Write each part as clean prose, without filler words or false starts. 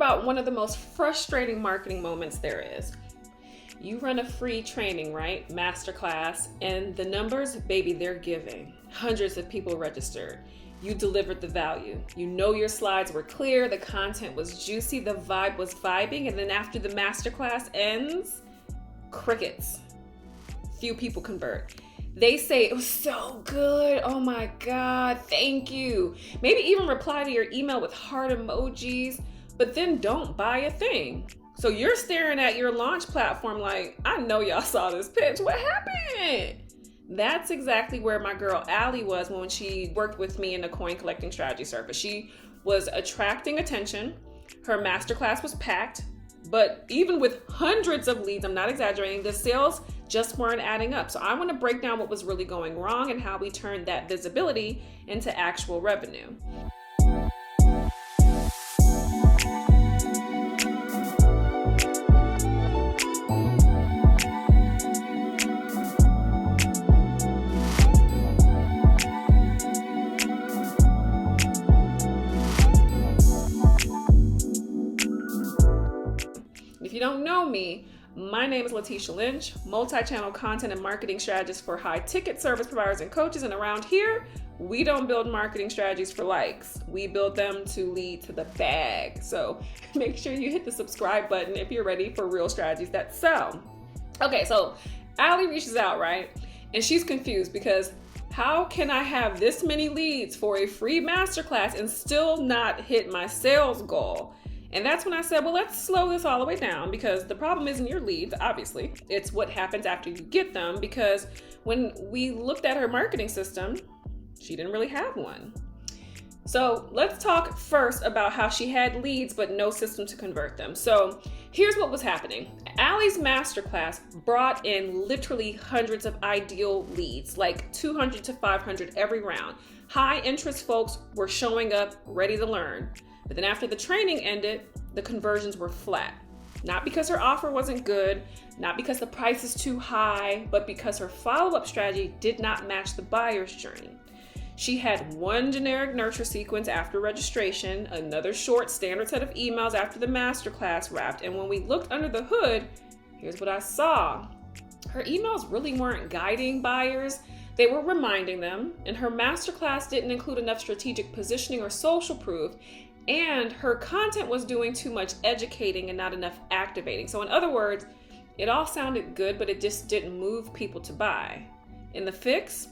about one of the most frustrating marketing moments there is. You run a free training, right? Masterclass, and the numbers, baby, they're giving. Hundreds of people registered. You delivered the value. You know your slides were clear, the content was juicy, the vibe was vibing, and then after the masterclass ends, crickets. Few people convert. They say, it was so good. Oh my God, thank you. Maybe even reply to your email with heart emojis, but then don't buy a thing. So you're staring at your launch platform like, I know y'all saw this pitch. What happened? That's exactly where my girl Alli was when she worked with me in the coin collecting strategy service. She was attracting attention. Her masterclass was packed, but even with hundreds of leads, I'm not exaggerating, the sales just weren't adding up. So I want to break down what was really going wrong and how we turned that visibility into actual revenue. If you don't know me, my name is Letitia Lynch, multi-channel content and marketing strategist for high-ticket service providers and coaches. And around here, we don't build marketing strategies for likes. We build them to lead to the bag. So make sure you hit the subscribe button if you're ready for real strategies that sell. Okay, so Alli reaches out, right? And she's confused because how can I have this many leads for a free masterclass and still not hit my sales goal? And that's when I said, well, let's slow this all the way down, because the problem isn't your leads, obviously. It's what happens after you get them, because when we looked at her marketing system, she didn't really have one. So let's talk first about how she had leads, but no system to convert them. So here's what was happening. Alli's masterclass brought in literally hundreds of ideal leads, like 200 to 500 every round. High interest folks were showing up ready to learn. But then after the training ended, the conversions were flat. Not because her offer wasn't good, not because the price is too high, but because her follow-up strategy did not match the buyer's journey. She had one generic nurture sequence after registration, another short standard set of emails after the masterclass wrapped, and when we looked under the hood, here's what I saw. Her emails really weren't guiding buyers. They were reminding them, and her masterclass didn't include enough strategic positioning or social proof, and her content was doing too much educating and not enough activating. So in other words, it all sounded good, but it just didn't move people to buy. In the fix?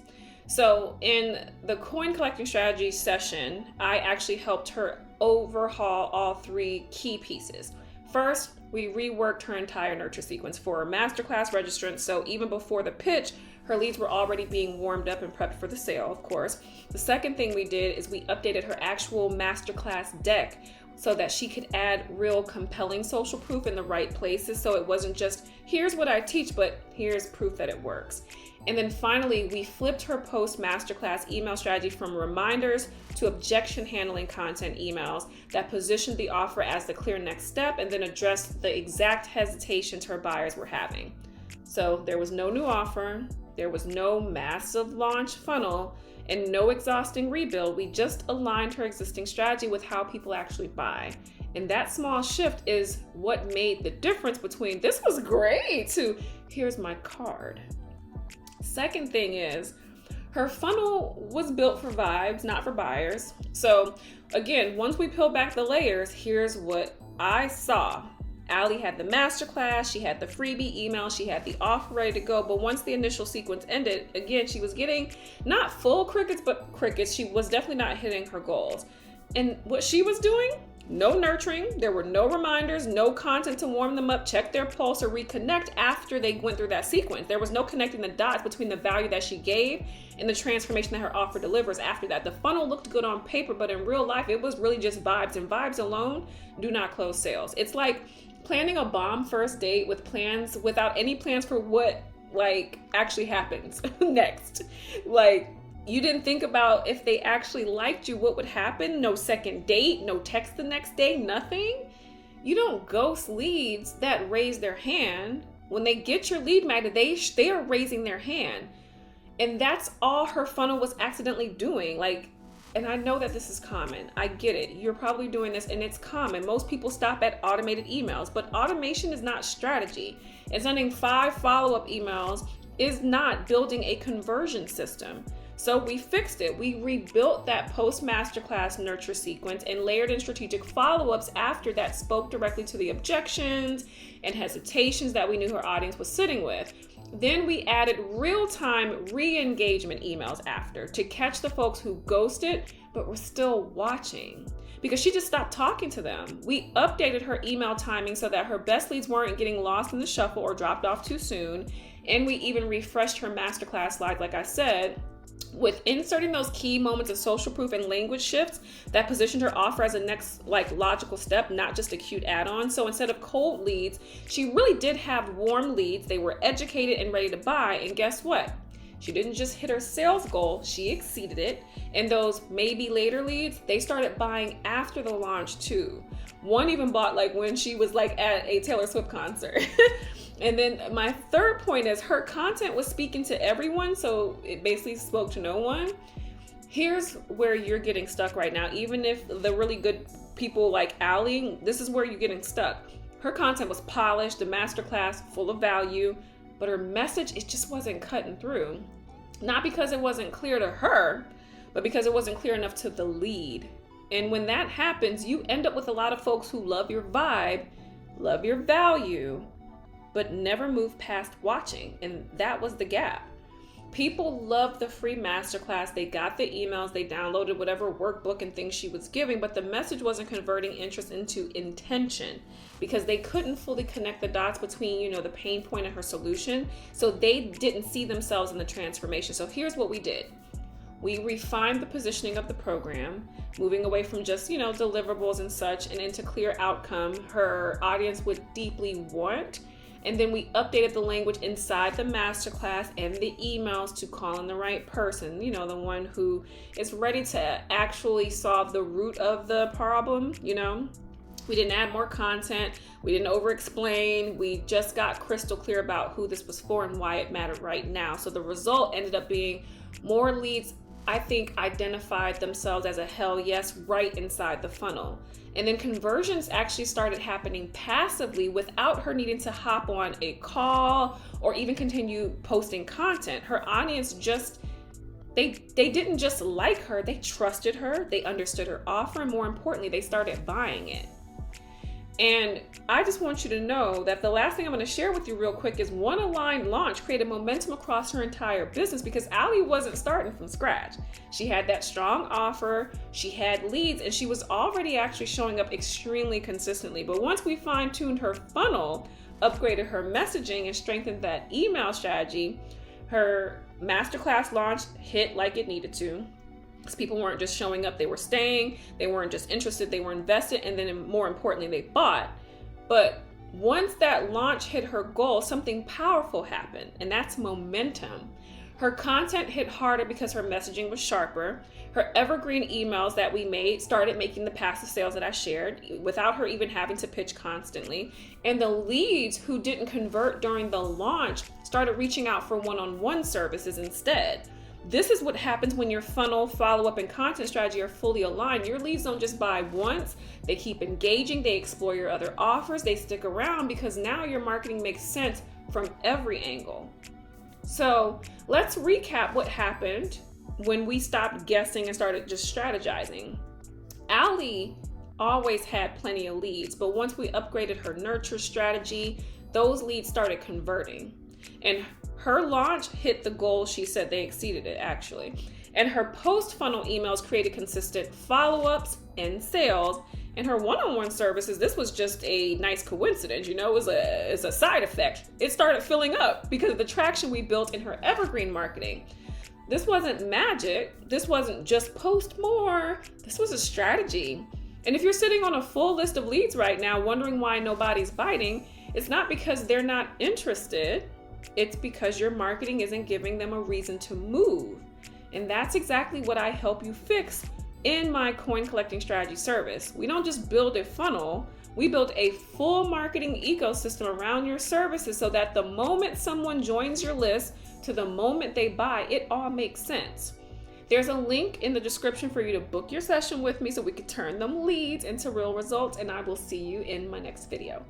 So in the coin collecting strategy session, I actually helped her overhaul all three key pieces. First, we reworked her entire nurture sequence for masterclass registrants. So even before the pitch, her leads were already being warmed up and prepped for the sale, of course. The second thing we did is we updated her actual masterclass deck so that she could add real compelling social proof in the right places. So it wasn't just, here's what I teach, but here's proof that it works. And then finally, we flipped her post-masterclass email strategy from reminders to objection handling content emails that positioned the offer as the clear next step and then addressed the exact hesitations her buyers were having. So there was no new offer, there was no massive launch funnel, and no exhausting rebuild. We just aligned her existing strategy with how people actually buy. And that small shift is what made the difference between this was great to here's my card. Second thing is, her funnel was built for vibes, not for buyers. So again, once we peel back the layers, here's what I saw. Alli had the masterclass, she had the freebie email, she had the offer ready to go. But once the initial sequence ended, again, she was getting not full crickets, but crickets. She was definitely not hitting her goals. And what she was doing, no nurturing, there were no reminders, no content to warm them up, check their pulse, or reconnect after they went through that sequence. There was no connecting the dots between the value that she gave and the transformation that her offer delivers after that. The funnel looked good on paper, but in real life, it was really just vibes, and vibes alone do not close sales. It's like planning a bomb first date with plans without any plans for what actually happens next. You didn't think about if they actually liked you, what would happen? No second date, no text the next day, nothing. You don't ghost leads that raise their hand. When they get your lead magnet, they are raising their hand. And that's all her funnel was accidentally doing. and I know that this is common. I get it. You're probably doing this and it's common. Most people stop at automated emails, but automation is not strategy. And sending 5 follow-up emails is not building a conversion system. So we fixed it. We rebuilt that post-masterclass nurture sequence and layered in strategic follow-ups after that spoke directly to the objections and hesitations that we knew her audience was sitting with. Then we added real-time re-engagement emails after to catch the folks who ghosted but were still watching because she just stopped talking to them. We updated her email timing so that her best leads weren't getting lost in the shuffle or dropped off too soon. And we even refreshed her masterclass slide, like I said, with inserting those key moments of social proof and language shifts that positioned her offer as a next logical step, not just a cute add-on. So instead of cold leads, she really did have warm leads. They were educated and ready to buy. And guess what? She didn't just hit her sales goal, she exceeded it. And those maybe later leads, they started buying after the launch too. One even bought when she was at a Taylor Swift concert. And then my third point is her content was speaking to everyone, so it basically spoke to no one. Here's where you're getting stuck right now. Even if the really good people like Alli, this is where you're getting stuck. Her content was polished, the masterclass full of value, but her message, it just wasn't cutting through. Not because it wasn't clear to her, but because it wasn't clear enough to the lead. And when that happens, you end up with a lot of folks who love your vibe, love your value, but never move past watching. And that was the gap. People loved the free masterclass. They got the emails, they downloaded whatever workbook and things she was giving, but the message wasn't converting interest into intention because they couldn't fully connect the dots between, the pain point and her solution. So they didn't see themselves in the transformation. So here's what we did. We refined the positioning of the program, moving away from just, deliverables and such and into clear outcome her audience would deeply want. And then we updated the language inside the masterclass and the emails to call in the right person, the one who is ready to actually solve the root of the problem, We didn't add more content. We didn't over-explain. We just got crystal clear about who this was for and why it mattered right now. So the result ended up being more leads, I think, identified themselves as a hell yes right inside the funnel. And then conversions actually started happening passively without her needing to hop on a call or even continue posting content. Her audience they didn't just like her, they trusted her, they understood her offer, and more importantly, they started buying it. And I just want you to know that the last thing I'm going to share with you real quick is one aligned launch created momentum across her entire business because Alli wasn't starting from scratch. She had that strong offer, she had leads, and she was already actually showing up extremely consistently. But once we fine-tuned her funnel, upgraded her messaging, and strengthened that email strategy, her masterclass launch hit like it needed to. Because people weren't just showing up, they were staying, they weren't just interested, they were invested, and then more importantly, they bought. But once that launch hit her goal, something powerful happened, and that's momentum. Her content hit harder because her messaging was sharper. Her evergreen emails that we made started making the passive sales that I shared without her even having to pitch constantly. And the leads who didn't convert during the launch started reaching out for one-on-one services instead. This is what happens when your funnel, follow-up, and content strategy are fully aligned. Your leads don't just buy once, they keep engaging, they explore your other offers, they stick around because now your marketing makes sense from every angle. So let's recap what happened when we stopped guessing and started just strategizing. Alli always had plenty of leads, but once we upgraded her nurture strategy, those leads started converting. And her launch hit the goal she set. They exceeded it, actually. And her post-funnel emails created consistent follow-ups and sales. And her one-on-one services, this was just a nice coincidence. It was it's a side effect. It started filling up because of the traction we built in her evergreen marketing. This wasn't magic. This wasn't just post more. This was a strategy. And if you're sitting on a full list of leads right now, wondering why nobody's biting, it's not because they're not interested. It's because your marketing isn't giving them a reason to move. And that's exactly what I help you fix in my coin collecting strategy service. We don't just build a funnel, we build a full marketing ecosystem around your services so that the moment someone joins your list to the moment they buy, it all makes sense. There's a link in the description for you to book your session with me so we can turn them leads into real results, and I will see you in my next video.